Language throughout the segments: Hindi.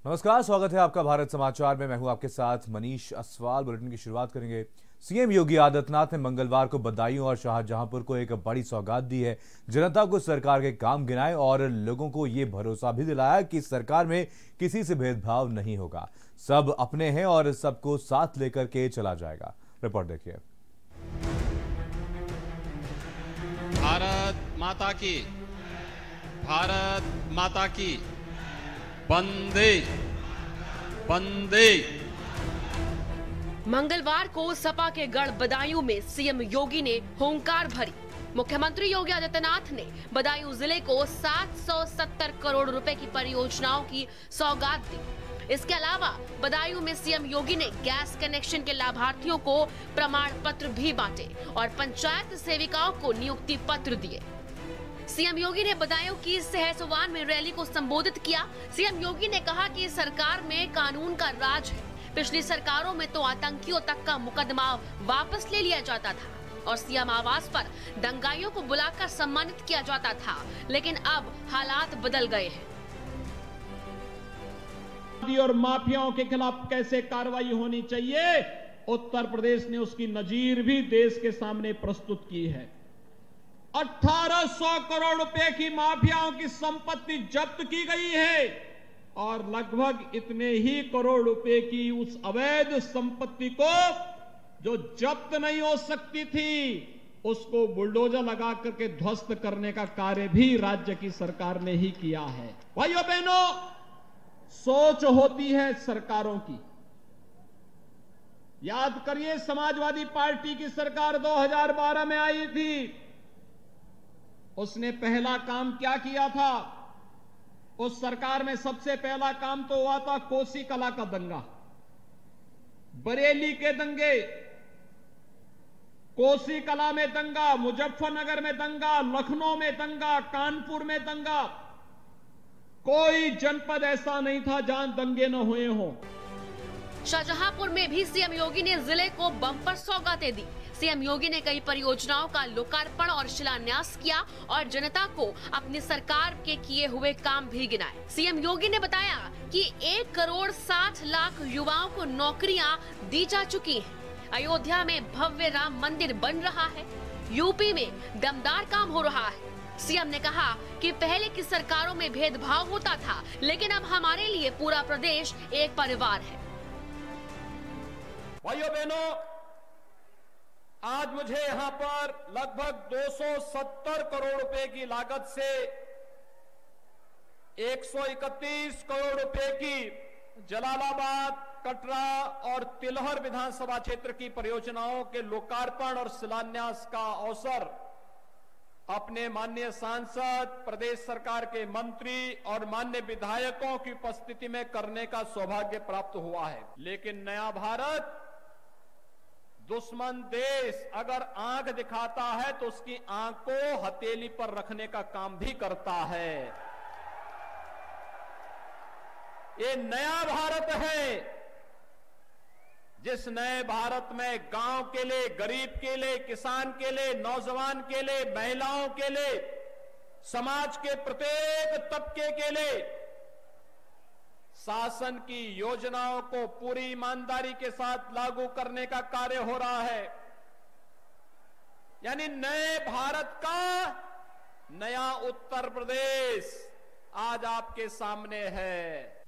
नमस्कार, स्वागत है आपका भारत समाचार में। मैं हूं आपके साथ मनीष असवाल। बुलेटिन की शुरुआत करेंगे। सीएम योगी आदित्यनाथ ने मंगलवार को बदायूं और शाहजहांपुर को एक बड़ी सौगात दी है। जनता को सरकार के काम गिनाए और लोगों को ये भरोसा भी दिलाया कि सरकार में किसी से भेदभाव नहीं होगा, सब अपने हैं और सबको साथ लेकर के चला जाएगा। रिपोर्ट देखिए। भारत माता की, भारत माता की, वंदे वंदे। मंगलवार को सपा के गढ़ बदायूं में सीएम योगी ने हुंकार भरी। मुख्यमंत्री योगी आदित्यनाथ ने बदायूं जिले को 770 करोड़ रुपए की परियोजनाओं की सौगात दी। इसके अलावा बदायूं में सीएम योगी ने गैस कनेक्शन के लाभार्थियों को प्रमाण पत्र भी बांटे और पंचायत सेविकाओं को नियुक्ति पत्र दिए। सीएम योगी ने बदायूं की सहसवान में रैली को संबोधित किया। सीएम योगी ने कहा कि सरकार में कानून का राज है। पिछली सरकारों में तो आतंकियों तक का मुकदमा वापस ले लिया जाता था और सीएम आवास पर दंगाइयों को बुलाकर सम्मानित किया जाता था, लेकिन अब हालात बदल गए हैं। और माफियाओं के खिलाफ कैसे कार्रवाई होनी चाहिए, उत्तर प्रदेश ने उसकी नजीर भी देश के सामने प्रस्तुत की है। 1800 करोड़ रुपए की माफियाओं की संपत्ति जब्त की गई है और लगभग इतने ही करोड़ रुपए की उस अवैध संपत्ति को जो जब्त नहीं हो सकती थी, उसको बुलडोजर लगा करके ध्वस्त करने का कार्य भी राज्य की सरकार ने ही किया है। भाइयों बहनों, सोच होती है सरकारों की। याद करिए, समाजवादी पार्टी की सरकार 2012 में आई थी। उसने पहला काम क्या किया था? उस सरकार में सबसे पहला काम तो हुआ था कोसी कला का दंगा, बरेली के दंगे, कोसी कला में दंगा, मुजफ्फरनगर में दंगा, लखनऊ में दंगा, कानपुर में दंगा। कोई जनपद ऐसा नहीं था जहां दंगे न हुए हों। शाहजहांपुर में भी सीएम योगी ने जिले को बम्पर सौगातें दी। सीएम योगी ने कई परियोजनाओं का लोकार्पण और शिलान्यास किया और जनता को अपनी सरकार के किए हुए काम भी गिनाए। सीएम योगी ने बताया कि 1 करोड़ 60 लाख युवाओं को नौकरियां दी जा चुकी हैं। अयोध्या में भव्य राम मंदिर बन रहा है। यूपी में दमदार काम हो रहा है। सीएम ने कहा कि पहले की सरकारों में भेदभाव होता था, लेकिन अब हमारे लिए पूरा प्रदेश एक परिवार है। भाइयों बहनों, आज मुझे यहां पर लगभग 270 करोड़ रुपए की लागत से 131 करोड़ रुपए की जलालाबाद, कटरा और तिलहर विधानसभा क्षेत्र की परियोजनाओं के लोकार्पण और शिलान्यास का अवसर अपने माननीय सांसद, प्रदेश सरकार के मंत्री और माननीय विधायकों की उपस्थिति में करने का सौभाग्य प्राप्त हुआ है। लेकिन नया भारत, दुश्मन देश अगर आंख दिखाता है तो उसकी आंख को हथेली पर रखने का काम भी करता है। ये नया भारत है, जिस नए भारत में गांव के लिए, गरीब के लिए, किसान के लिए, नौजवान के लिए, महिलाओं के लिए, समाज के प्रत्येक तबके के लिए शासन की योजनाओं को पूरी ईमानदारी के साथ लागू करने का कार्य हो रहा है। यानी नए भारत का नया उत्तर प्रदेश आज आपके सामने है।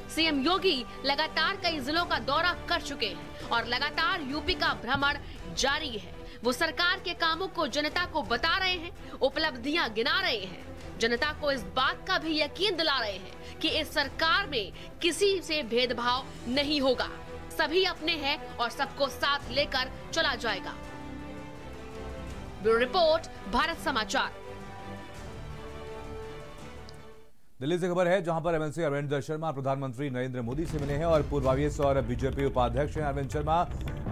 सीएम योगी लगातार कई जिलों का दौरा कर चुके हैं और लगातार यूपी का भ्रमण जारी है। वो सरकार के कामों को जनता को बता रहे हैं, उपलब्धियां गिना रहे हैं, जनता को इस बात का भी यकीन दिला रहे हैं कि इस सरकार में किसी से भेदभाव नहीं होगा, सभी अपने हैं और सबको साथ लेकर चला जाएगा। ब्यूरो रिपोर्ट, भारत समाचार। दिल्ली से खबर है, जहां पर एमएलसी अरविंद शर्मा प्रधानमंत्री नरेंद्र मोदी से मिले हैं और पूर्व आईएएस और बीजेपी उपाध्यक्ष हैं अरविंद शर्मा।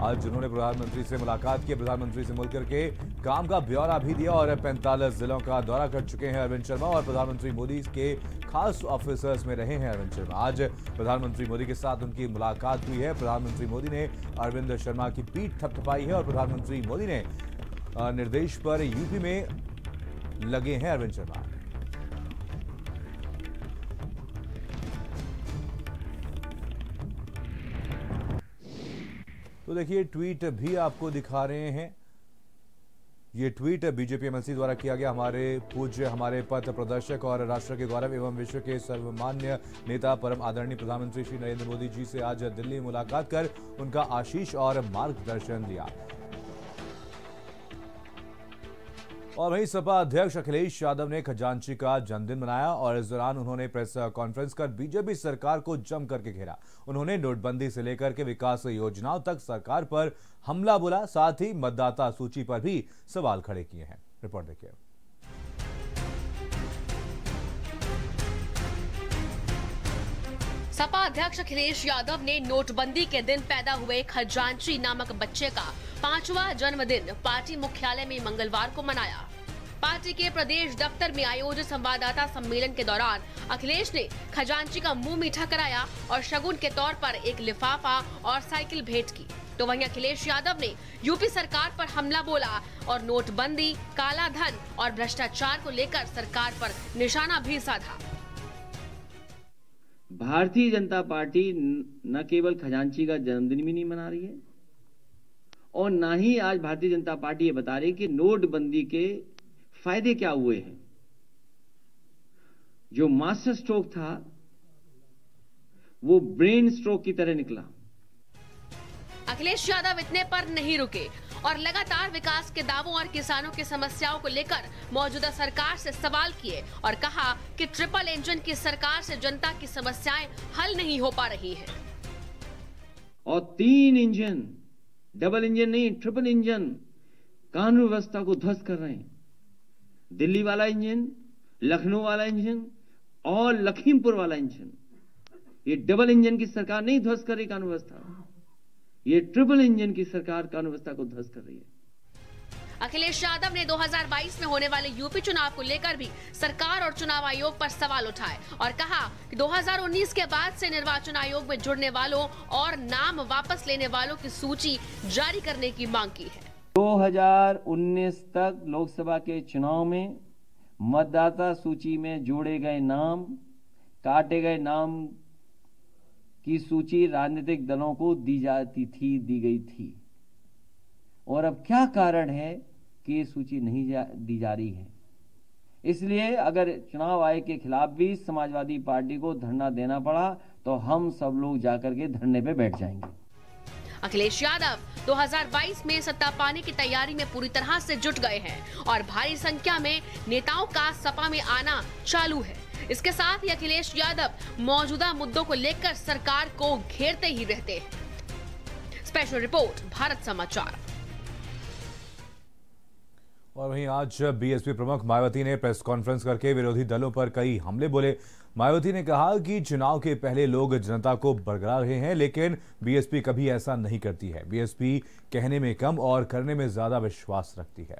आज जिन्होंने प्रधानमंत्री से मुलाकात की, प्रधानमंत्री से मिलकर के काम का ब्यौरा भी दिया और 45 जिलों का दौरा कर चुके हैं अरविंद शर्मा और प्रधानमंत्री मोदी के खास ऑफिसर्स में रहे हैं अरविंद शर्मा। आज प्रधानमंत्री मोदी के साथ उनकी मुलाकात हुई है। प्रधानमंत्री मोदी ने अरविंद शर्मा की पीठ थपथपाई है और प्रधानमंत्री मोदी ने निर्देश पर यूपी में लगे हैं अरविंद शर्मा। तो देखिए ट्वीट भी आपको दिखा रहे हैं। ये ट्वीट बीजेपी एमएलसी द्वारा किया गया। हमारे पूज्य, हमारे पथ प्रदर्शक और राष्ट्र के गौरव एवं विश्व के सर्वमान्य नेता परम आदरणीय प्रधानमंत्री श्री नरेंद्र मोदी जी से आज दिल्ली में मुलाकात कर उनका आशीष और मार्गदर्शन लिया। और वहीं सपा अध्यक्ष अखिलेश यादव ने खजांची का जन्मदिन मनाया और इस दौरान उन्होंने प्रेस कॉन्फ्रेंस कर बीजेपी सरकार को जम करके घेरा। उन्होंने नोटबंदी से लेकर के विकास योजनाओं तक सरकार पर हमला बोला, साथ ही मतदाता सूची पर भी सवाल खड़े किए हैं। रिपोर्ट देखिए। सपा अध्यक्ष अखिलेश यादव ने नोटबंदी के दिन पैदा हुए खजांची नामक बच्चे का 5वां जन्मदिन पार्टी मुख्यालय में मंगलवार को मनाया। पार्टी के प्रदेश दफ्तर में आयोजित संवाददाता सम्मेलन के दौरान अखिलेश ने खजांची का मुंह मीठा कराया और शगुन के तौर पर एक लिफाफा और साइकिल भेंट की। तो वहीं अखिलेश यादव ने यूपी सरकार पर हमला बोला और नोटबंदी, काला धन और भ्रष्टाचार को लेकर सरकार पर निशाना भी साधा। भारतीय जनता पार्टी न केवल खजांची का जन्मदिन भी नहीं मना रही है और ना ही आज भारतीय जनता पार्टी ये बता रही है कि नोटबंदी के फायदे क्या हुए हैं। जो मास्टर स्ट्रोक था वो ब्रेन स्ट्रोक की तरह निकला। अखिलेश यादव इतने पर नहीं रुके और लगातार विकास के दावों और किसानों की समस्याओं को लेकर मौजूदा सरकार से सवाल किए और कहा कि ट्रिपल इंजन की सरकार से जनता की समस्याएं हल नहीं हो पा रही हैं। और 3 इंजन, डबल इंजन नहीं, ट्रिपल इंजन कानून व्यवस्था को ध्वस्त कर रहे हैं। दिल्ली वाला इंजन, लखनऊ वाला इंजन और लखीमपुर वाला इंजन। ये डबल इंजन की सरकार नहीं ध्वस्त कर रही कानून व्यवस्था, ये ट्रिपल इंजन की सरकार कानून व्यवस्था को ध्वस्त कर रही है। अखिलेश यादव ने 2022 में होने वाले यूपी चुनाव को लेकर भी सरकार और चुनाव आयोग पर सवाल उठाए और कहा कि 2019 के बाद से निर्वाचन आयोग में जुड़ने वालों और नाम वापस लेने वालों की सूची जारी करने की मांग की है। 2019 तक लोकसभा के चुनाव में मतदाता सूची में जोड़े गए नाम, काटे गए नाम की सूची राजनीतिक दलों को दी गई थी। और अब क्या कारण है कि ये सूची नहीं दी जा रही है? इसलिए अगर चुनाव आयोग के खिलाफ भी समाजवादी पार्टी को धरना देना पड़ा तो हम सब लोग जाकर के धरने पे बैठ जाएंगे। अखिलेश यादव 2022 में सत्ता पाने की तैयारी में पूरी तरह से जुट गए हैं और भारी संख्या में नेताओं का सपा में आना चालू है। इसके साथ ही अखिलेश यादव मौजूदा मुद्दों को लेकर सरकार को घेरते ही रहते हैं। स्पेशल रिपोर्ट, भारत समाचार। और वहीं आज बीएसपी प्रमुख मायावती ने प्रेस कॉन्फ्रेंस करके विरोधी दलों पर कई हमले बोले। मायावती ने कहा कि चुनाव के पहले लोग जनता को बरगला रहे हैं, लेकिन बीएसपी कभी ऐसा नहीं करती है। बीएसपी कहने में कम और करने में ज्यादा विश्वास रखती है।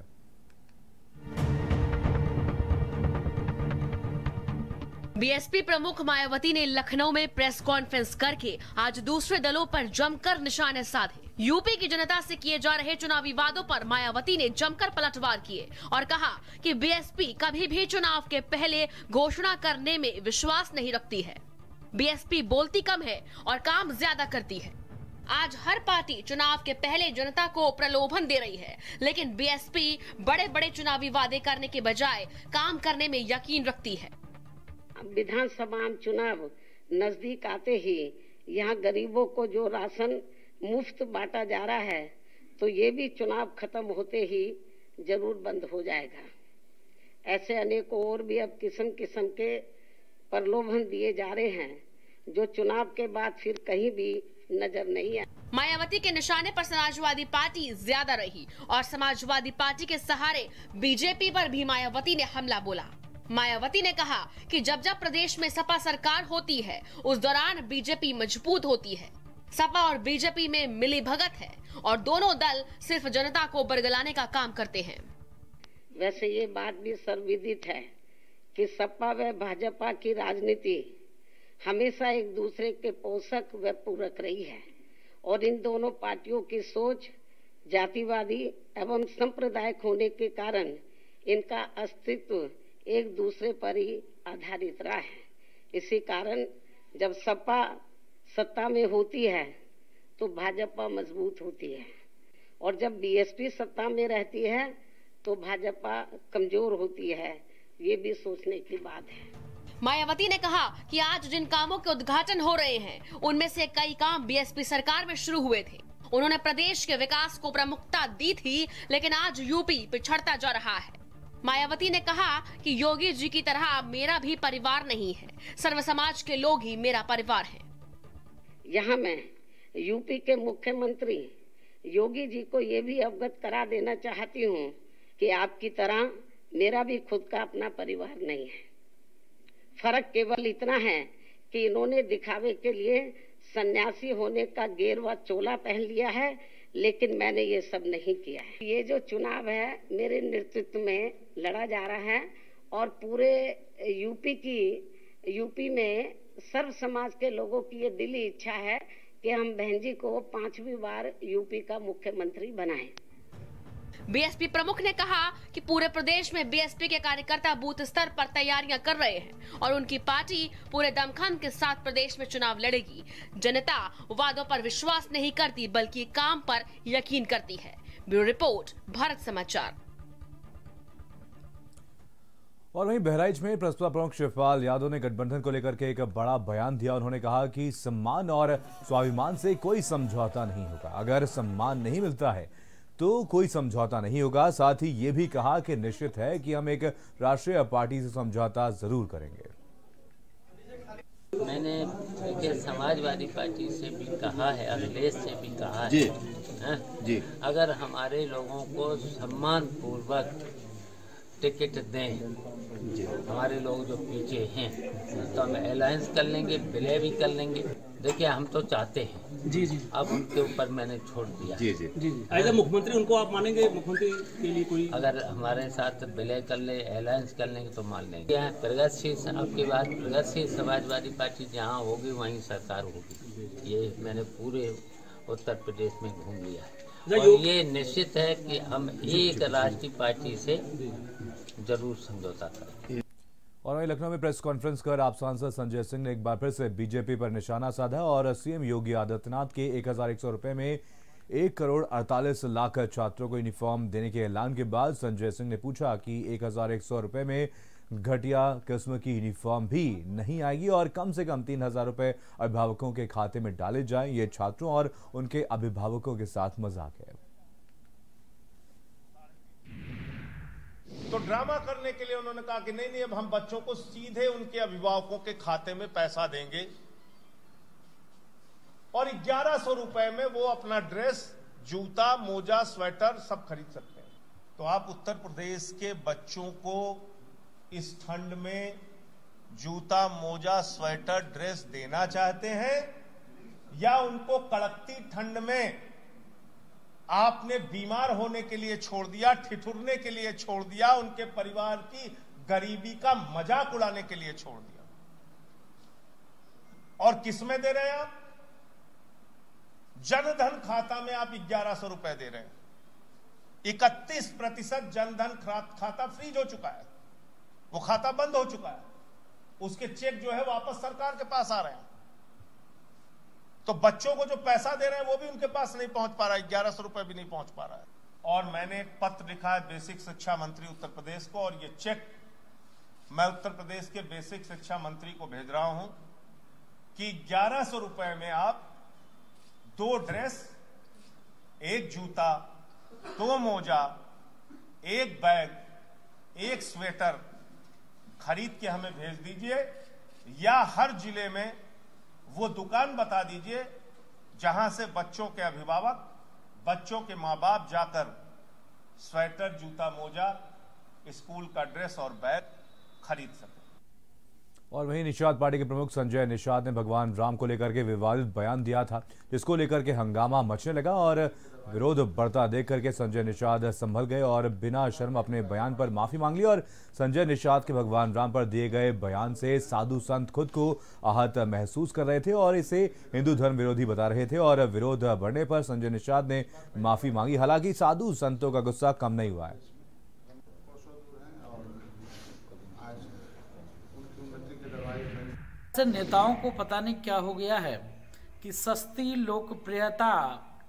बीएसपी प्रमुख मायावती ने लखनऊ में प्रेस कॉन्फ्रेंस करके आज दूसरे दलों पर जमकर निशाने साधे। यूपी की जनता से किए जा रहे चुनावी वादों पर मायावती ने जमकर पलटवार किए और कहा कि बीएसपी कभी भी चुनाव के पहले घोषणा करने में विश्वास नहीं रखती है। बीएसपी बोलती कम है और काम ज्यादा करती है। आज हर पार्टी चुनाव के पहले जनता को प्रलोभन दे रही है, लेकिन बीएसपी बड़े बड़े चुनावी वादे करने के बजाय काम करने में यकीन रखती है। विधानसभा चुनाव नजदीक आते ही यहाँ गरीबों को जो राशन मुफ्त बांटा जा रहा है, तो ये भी चुनाव खत्म होते ही जरूर बंद हो जाएगा। ऐसे अनेकों और भी अब किस्म किस्म के प्रलोभन दिए जा रहे हैं, जो चुनाव के बाद फिर कहीं भी नजर नहीं आए। मायावती के निशाने पर समाजवादी पार्टी ज्यादा रही और समाजवादी पार्टी के सहारे बीजेपी पर भी मायावती ने हमला बोला। मायावती ने कहा कि जब जब प्रदेश में सपा सरकार होती है, उस दौरान बीजेपी मजबूत होती है। सपा और बीजेपी में मिली भगत है और दोनों दल सिर्फ जनता को बरगलाने का काम करते हैं। वैसे ये बात भी सर्वविदित है कि सपा व भाजपा की राजनीति हमेशा एक दूसरे के पोषक व पूरक रही है और इन दोनों पार्टियों की सोच जातिवादी एवं सांप्रदायिक होने के कारण इनका अस्तित्व एक दूसरे पर ही आधारित रहा है। इसी कारण जब सपा सत्ता में होती है तो भाजपा मजबूत होती है, और जब बीएसपी सत्ता में रहती है तो भाजपा कमजोर होती है। ये भी सोचने की बात है। मायावती ने कहा कि आज जिन कामों के उद्घाटन हो रहे हैं उनमें से कई काम बीएसपी सरकार में शुरू हुए थे। उन्होंने प्रदेश के विकास को प्रमुखता दी थी, लेकिन आज यूपी पिछड़ता जा रहा है। मायावती ने कहा कि योगी जी की तरह मेरा भी परिवार नहीं है, सर्व समाज के लोग ही मेरा परिवार है। यहाँ मैं यूपी के मुख्यमंत्री योगी जी को ये भी अवगत करा देना चाहती हूँ कि आपकी तरह मेरा भी खुद का अपना परिवार नहीं है। फर्क केवल इतना है कि इन्होंने दिखावे के लिए सन्यासी होने का गेरुआ चोला पहन लिया है, लेकिन मैंने ये सब नहीं किया है। ये जो चुनाव है मेरे नेतृत्व में लड़ा जा रहा है, और पूरे यूपी में सर्व समाज के लोगों की ये दिली इच्छा है कि हम बहन जी को 5वीं बार यूपी का मुख्यमंत्री बनाएं। बीएसपी प्रमुख ने कहा कि पूरे प्रदेश में बीएसपी के कार्यकर्ता बूथ स्तर पर तैयारियां कर रहे हैं और उनकी पार्टी पूरे दमखम के साथ प्रदेश में चुनाव लड़ेगी। जनता वादों पर विश्वास नहीं करती बल्कि काम पर यकीन करती है। ब्यूरो रिपोर्ट, भारत समाचार। और वहीं बहराइच में प्रस्तुता प्रमुख शिवपाल यादव ने गठबंधन को लेकर के एक बड़ा बयान दिया। उन्होंने कहा कि सम्मान और स्वाभिमान से कोई समझौता नहीं होगा। अगर सम्मान नहीं मिलता है तो कोई समझौता नहीं होगा। साथ ही ये भी कहा कि निश्चित है कि हम एक राष्ट्रीय पार्टी से समझौता जरूर करेंगे। मैंने देखिए समाजवादी पार्टी से भी कहा है, अखिलेश से भी कहा है जी। अगर हमारे लोगों को सम्मान पूर्वक टिकट दें जी, हमारे लोग जो पीछे हैं, तो हम अलायंस कर लेंगे, विलय भी कर लेंगे। देखिए हम तो चाहते हैं जी। अब उनके ऊपर मैंने छोड़ दिया जी। अगर मुख्यमंत्री उनको आप मानेंगे, मुख्यमंत्री के लिए कोई अगर हमारे साथ विलय कर ले, अलायंस कर लेंगे तो मान लेंगे। प्रगतिशील, आपकी बात, प्रगतिशील समाजवादी पार्टी जहाँ होगी वहीं सरकार होगी। ये मैंने पूरे उत्तर प्रदेश में घूम लिया है, और ये निश्चित है कि हम एक राष्ट्रीय पार्टी से जरूर समझौता करेंगे। और वहीं लखनऊ में प्रेस कॉन्फ्रेंस कर आप सांसद संजय सिंह ने एक बार फिर से बीजेपी पर निशाना साधा और सीएम योगी आदित्यनाथ के 1100 रुपए में 1 करोड़ 48 लाख छात्रों को यूनिफॉर्म देने के ऐलान के बाद संजय सिंह ने पूछा कि 1100 रुपए में घटिया किस्म की यूनिफॉर्म भी नहीं आएगी और कम से कम 3000 रुपए अभिभावकों के खाते में डाले जाएं। ये छात्रों और उनके अभिभावकों के साथ मजाक है। तो ड्रामा करने के लिए उन्होंने कहा कि नहीं, अब हम बच्चों को सीधे उनके अभिभावकों के खाते में पैसा देंगे और 1100 रुपए में वो अपना ड्रेस, जूता, मोजा, स्वेटर सब खरीद सकते हैं। तो आप उत्तर प्रदेश के बच्चों को इस ठंड में जूता, मोजा, स्वेटर, ड्रेस देना चाहते हैं, या उनको कड़कती ठंड में आपने बीमार होने के लिए छोड़ दिया, ठिठुरने के लिए छोड़ दिया, उनके परिवार की गरीबी का मजाक उड़ाने के लिए छोड़ दिया? और किसमें दे रहे हैं आप? जनधन खाता में आप 1100 रुपए दे रहे हैं। 31% जनधन खाता फ्रीज हो चुका है, वो खाता बंद हो चुका है, उसके चेक जो है वापस सरकार के पास आ रहे हैं। तो बच्चों को जो पैसा दे रहे हैं वो भी उनके पास नहीं पहुंच पा रहा है, 1100 रुपए भी नहीं पहुंच पा रहा है। और मैंने एक पत्र लिखा है बेसिक शिक्षा मंत्री उत्तर प्रदेश को, और ये चेक मैं उत्तर प्रदेश के बेसिक शिक्षा मंत्री को भेज रहा हूं कि 1100 रुपए में आप 2 ड्रेस, 1 जूता, 2 मोजा, 1 बैग, 1 स्वेटर खरीद के हमें भेज दीजिए, या हर जिले में वो दुकान बता दीजिए जहां से बच्चों के अभिभावक, बच्चों के मां बाप जाकर स्वेटर, जूता, मोजा, स्कूल का ड्रेस और बैग खरीद सके। और वहीं निषाद पार्टी के प्रमुख संजय निषाद ने भगवान राम को लेकर के विवादित बयान दिया था, जिसको लेकर के हंगामा मचने लगा और विरोध बढ़ता देख करके संजय निषाद संभल गए और बिना शर्म अपने बयान पर माफी मांग ली। और संजय निषाद के भगवान राम पर दिए गए बयान से साधु संत खुद को आहत महसूस कर रहे थे और इसे हिंदू धर्म विरोधी बता रहे थे, और विरोध बढ़ने पर संजय निषाद ने माफी मांगी। हालांकि साधु संतों का गुस्सा कम नहीं हुआ है। नेताओं को पता नहीं क्या हो गया है कि सस्ती लोकप्रियता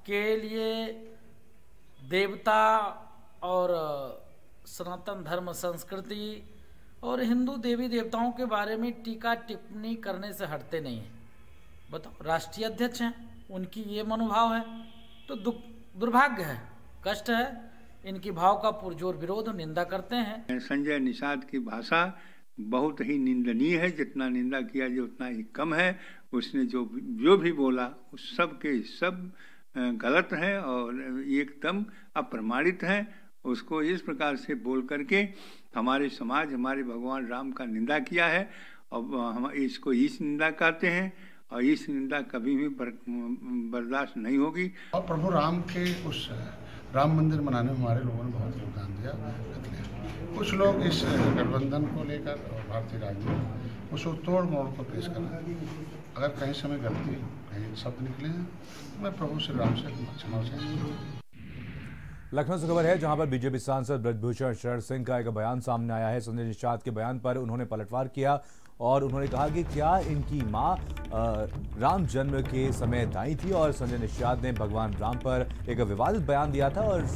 के लिए देवता और सनातन धर्म संस्कृति और हिंदू देवी देवताओं के बारे में टीका टिप्पणी करने से हटते नहीं हैं। बताओ, राष्ट्रीय अध्यक्ष हैं, उनकी ये मनोभाव है तो दुर्भाग्य है, कष्ट है। इनकी भाव का पुरजोर विरोध और निंदा करते हैं। संजय निषाद की भाषा बहुत ही निंदनीय है, जितना निंदा किया जाए उतना ही कम है। उसने जो भी बोला उस सब के सब गलत है और एकदम अप्रमाणित है। उसको इस प्रकार से बोल करके हमारे समाज, हमारे भगवान राम का निंदा किया है और हम इसको इस निंदा कहते हैं और इस निंदा कभी भी बर्दाश्त नहीं होगी। और प्रभु राम के उस राम मंदिर बनाने में हमारे लोगों ने बहुत योगदान दिया। कुछ लोग इस गठबंधन को लेकर और भारतीय राजनीति उसको तोड़ मोड़ को पेश कर रहे हैं। अगर कहीं समय गलती, कहीं शब्द निकले हैं तो मैं प्रभु श्री राम से क्षमा चाहूँगा। लखनऊ से खबर है जहां पर बीजेपी सांसद ब्रजभूषण शरण सिंह का एक बयान सामने आया है। संजय निषाद के बयान पर उन्होंने पलटवार किया और उन्होंने कहा कि क्या इनकी मां राम जन्म के समय दाई थी और संजय निषाद ने भगवान राम पर एक विवादित बयान दिया था और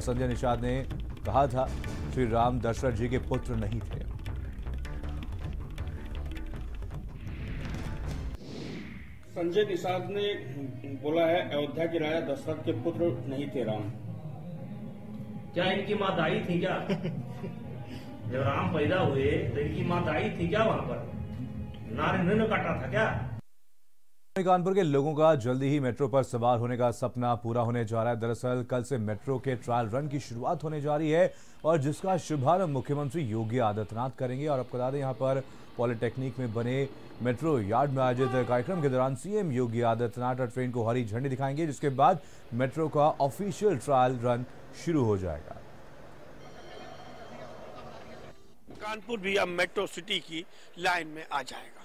संजय निषाद ने कहा था श्री राम दशरथ जी के पुत्र नहीं थे। संजय निषाद ने बोला है अयोध्या के राजा दशरथ के पुत्र नहीं थे राम। क्या इनकी मां दाई थी क्या? जब राम पैदा हुए तो इनकी मां दाई थी क्या? वहां पर नार इन्होंने काटा था क्या? कानपुर के लोगों का जल्दी ही मेट्रो पर सवार होने का सपना पूरा होने जा रहा है। दरअसल कल से मेट्रो के ट्रायल रन की शुरुआत होने जा रही है और जिसका शुभारंभ मुख्यमंत्री योगी आदित्यनाथ करेंगे। और आपको बता दें, यहाँ पर पॉलिटेक्निक में बने मेट्रो यार्ड में आयोजित कार्यक्रम के दौरान सीएम योगी आदित्यनाथ ट्रेन को हरी झंडी दिखाएंगे, जिसके बाद मेट्रो का ऑफिशियल ट्रायल रन शुरू हो जाएगा। कानपुर भी अब मेट्रो सिटी की लाइन में आ जाएगा।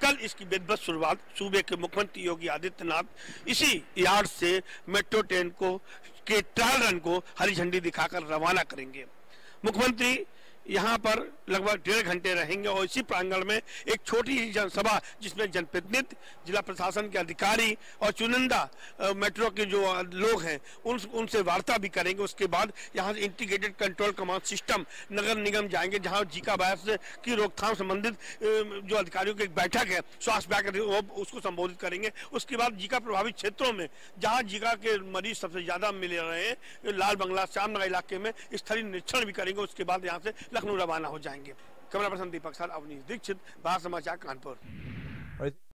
कल इसकी विधिवत शुरुआत सूबे के मुख्यमंत्री योगी आदित्यनाथ इसी यार्ड से मेट्रो ट्रेन को के ट्रायल रन को हरी झंडी दिखाकर रवाना करेंगे। मुख्यमंत्री यहाँ पर लगभग 1.5 घंटे रहेंगे और इसी प्रांगण में एक छोटी सी जनसभा जिसमें जनप्रतिनिधि, जिला प्रशासन के अधिकारी और चुनिंदा मेट्रो के जो लोग हैं उनसे वार्ता भी करेंगे। उसके बाद यहाँ से इंटीग्रेटेड कंट्रोल कमांड सिस्टम नगर निगम जाएंगे, जहाँ जीका वायरस की रोकथाम संबंधित जो अधिकारियों की एक बैठक है स्वास्थ्य विभाग वो उसको संबोधित करेंगे। उसके बाद जीका प्रभावित क्षेत्रों में जहाँ जीका के मरीज सबसे ज्यादा मिल रहे हैं, लाल बंगला, श्यामनगर इलाके में स्थलीय निरीक्षण भी करेंगे। उसके बाद यहाँ से लखनऊ रवाना हो जाएंगे। कैमरा पर्सन दीपक साथ अवनीश दीक्षित, भारत समाचार, कानपुर।